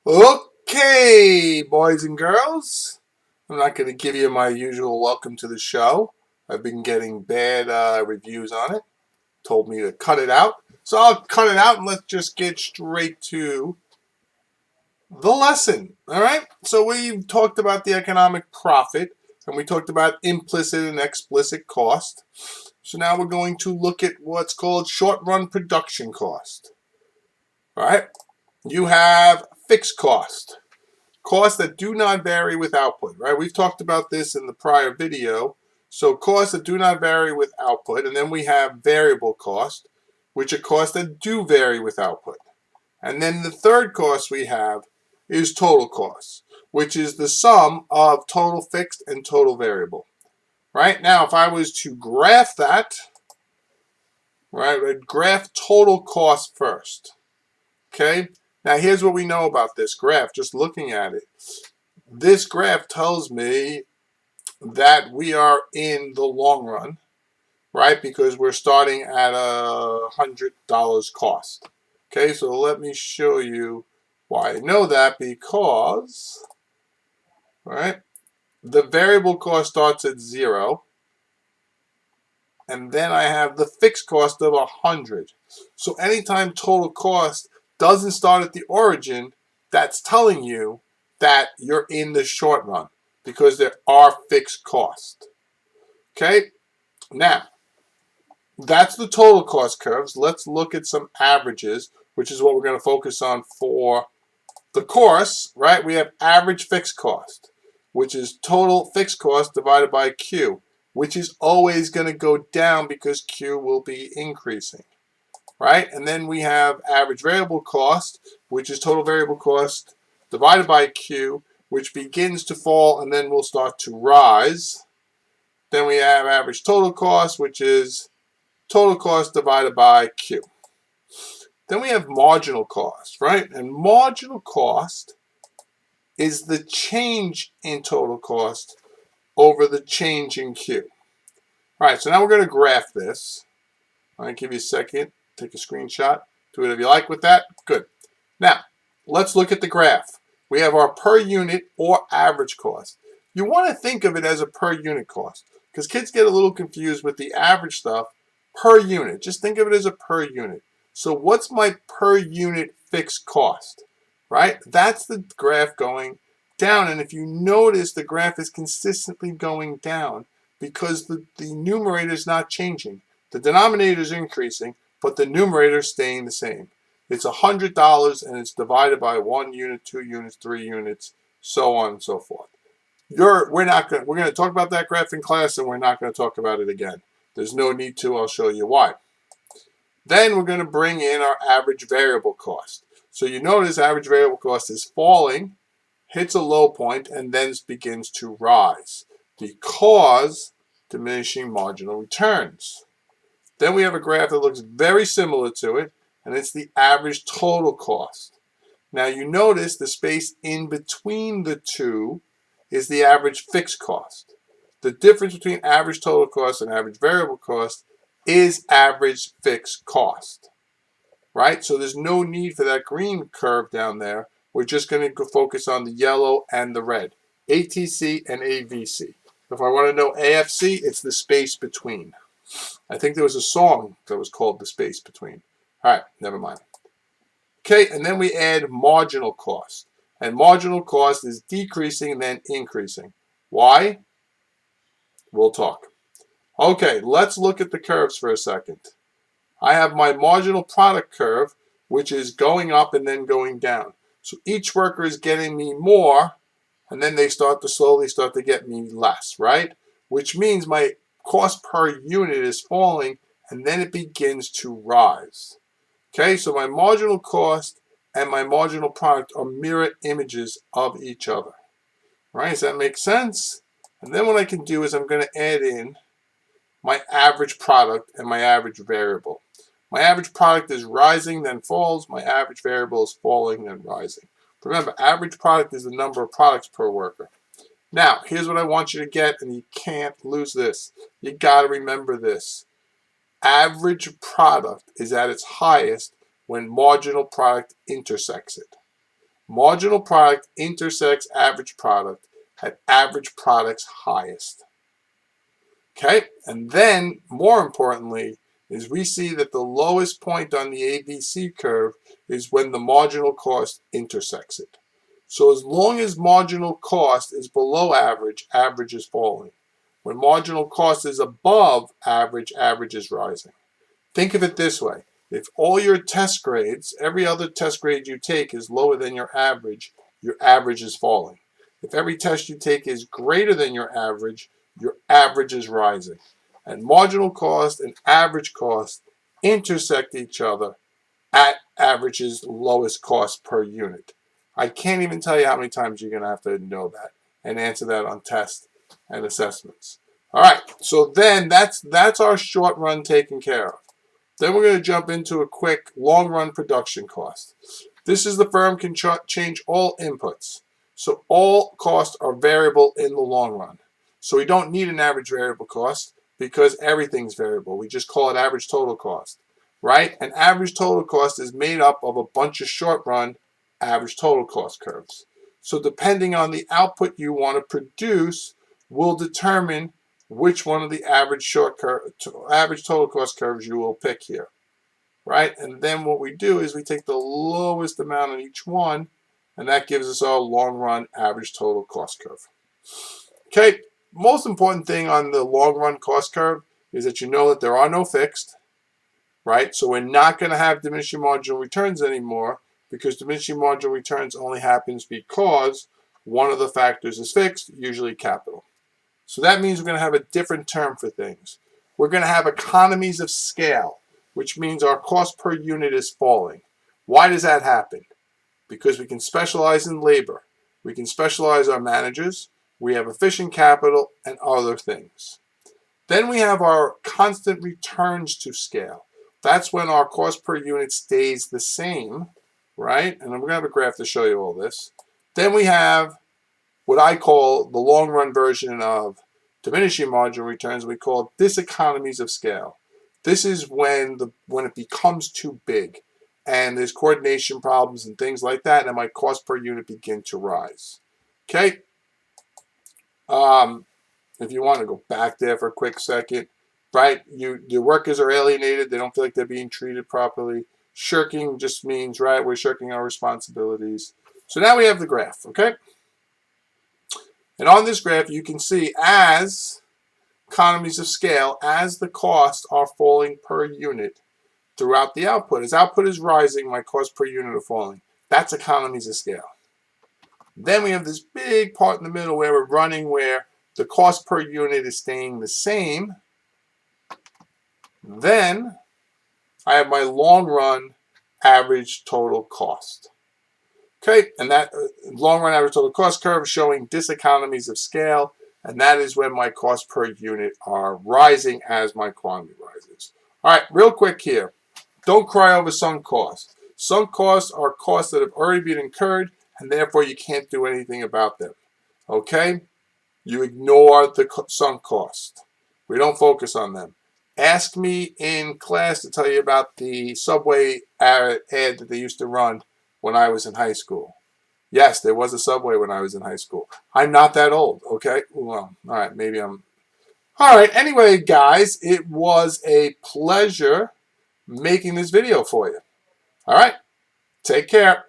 Okay, boys and girls, I'm not going to give you my usual welcome to the show. I've been getting bad reviews on it. Told me to cut it out. So I'll cut it out and let's just get straight to the lesson. All right? So we talked about the economic profit and we talked about implicit and explicit cost. So now we're going to look at what's called short run production cost. All right? You have fixed cost. Costs that do not vary with output, right? We've talked about this in the prior video. So costs that do not vary with output, and then we have variable cost, which are costs that do vary with output. And then the third cost we have is total cost, which is the sum of total fixed and total variable. Right now, if I was to graph that, right, I'd graph total cost first. Okay? Now here's what we know about this graph, just looking at it. This graph tells me that we are in the long run, right? Because we're starting at $100 cost. Okay, so let me show you why I know that, because, right, the variable cost starts at 0, and then I have the fixed cost of 100. So anytime total cost doesn't start at the origin, that's telling you that you're in the short run because there are fixed costs. Okay, now that's the total cost curves. Let's look at some averages, which is what we're going to focus on for the course, right? We have average fixed cost, which is total fixed cost divided by Q, which is always going to go down because Q will be increasing, right? And then we have average variable cost, which is total variable cost divided by Q, which begins to fall and then will start to rise. Then we have average total cost, which is total cost divided by Q. Then we have marginal cost, right? And marginal cost is the change in total cost over the change in Q. All right, so now we're going to graph this. I'm going to give you a second, take a screenshot, do whatever you like with that. Good. Now, let's look at the graph. We have our per unit or average cost. You want to think of it as a per unit cost because kids get a little confused with the average stuff. Per unit, just think of it as a per unit. So what's my per unit fixed cost, right? That's the graph going down. And if you notice, the graph is consistently going down because the numerator is not changing. The denominator is increasing, but the numerator is staying the same. It's $100 and it's divided by 1 unit, 2 units, 3 units, so on and so forth. We're going to talk about that graph in class and we're not going to talk about it again. There's no need to. I'll show you why. Then we're going to bring in our average variable cost. So you notice average variable cost is falling, hits a low point, and then begins to rise because diminishing marginal returns. Then we have a graph that looks very similar to it, and it's the average total cost. Now you notice the space in between the two is the average fixed cost. The difference between average total cost and average variable cost is average fixed cost, right? So there's no need for that green curve down there. We're just going to focus on the yellow and the red, ATC and AVC. If I want to know AFC, it's the space between. I think there was a song that was called The Space Between. All right, never mind. Okay, and then we add marginal cost. And marginal cost is decreasing and then increasing. Why? We'll talk. Okay, let's look at the curves for a second. I have my marginal product curve, which is going up and then going down. So each worker is getting me more, and then they slowly start to get me less, right? Which means my cost per unit is falling, and then it begins to rise. Okay, so my marginal cost and my marginal product are mirror images of each other. Right? Does that make sense? And then what I can do is I'm going to add in my average product and my average variable. My average product is rising, then falls. My average variable is falling, then rising. Remember, average product is the number of products per worker. Now, here's what I want you to get, and you can't lose this. You got to remember this. Average product is at its highest when marginal product intersects it. Marginal product intersects average product at average product's highest. Okay, and then more importantly is we see that the lowest point on the ABC curve is when the marginal cost intersects it. So as long as marginal cost is below average, average is falling. When marginal cost is above average, average is rising. Think of it this way. If all your test grades, every other test grade you take is lower than your average is falling. If every test you take is greater than your average is rising. And marginal cost and average cost intersect each other at average's lowest cost per unit. I can't even tell you how many times you're going to have to know that and answer that on tests and assessments. All right, so then that's our short run taken care of. Then we're going to jump into a quick long run production cost. This is the firm can change all inputs. So all costs are variable in the long run. So we don't need an average variable cost because everything's variable. We just call it average total cost, right? An average total cost is made up of a bunch of short run average total cost curves. So depending on the output you want to produce will determine which one of the average total cost curves you will pick here, right? And then what we do is we take the lowest amount on each one, and that gives us our long run average total cost curve. Okay, most important thing on the long run cost curve is that you know that there are no fixed, right? So we're not going to have diminishing marginal returns anymore because diminishing marginal returns only happens because one of the factors is fixed, usually capital. So that means we're going to have a different term for things. We're going to have economies of scale, which means our cost per unit is falling. Why does that happen? Because we can specialize in labor. We can specialize our managers. We have efficient capital and other things. Then we have our constant returns to scale. That's when our cost per unit stays the same, right? And we're going to have a graph to show you all this. Then we have what I call the long run version of diminishing marginal returns. We call diseconomies of scale. This is when it becomes too big and there's coordination problems and things like that, and my cost per unit begin to rise. Okay. If you want to go back there for a quick second, right? Your workers are alienated. They don't feel like they're being treated properly. Shirking just means, right, we're shirking our responsibilities. So now we have the graph, okay? And on this graph, you can see as economies of scale, as the costs are falling per unit throughout the output. As output is rising, my cost per unit are falling. That's economies of scale. Then we have this big part in the middle where we're running where the cost per unit is staying the same. Then I have my long run average total cost. Okay, and that long run average total cost curve is showing diseconomies of scale, and that is when my cost per unit are rising as my quantity rises. All right, real quick here. Don't cry over sunk costs. Sunk costs are costs that have already been incurred, and therefore you can't do anything about them. Okay? You ignore the sunk cost. We don't focus on them. Ask me in class to tell you about the Subway ad that they used to run when I was in high school. Yes, there was a Subway when I was in high school. I'm not that old, okay? Well, all right, maybe I'm... All right, anyway, guys, it was a pleasure making this video for you. All right, take care.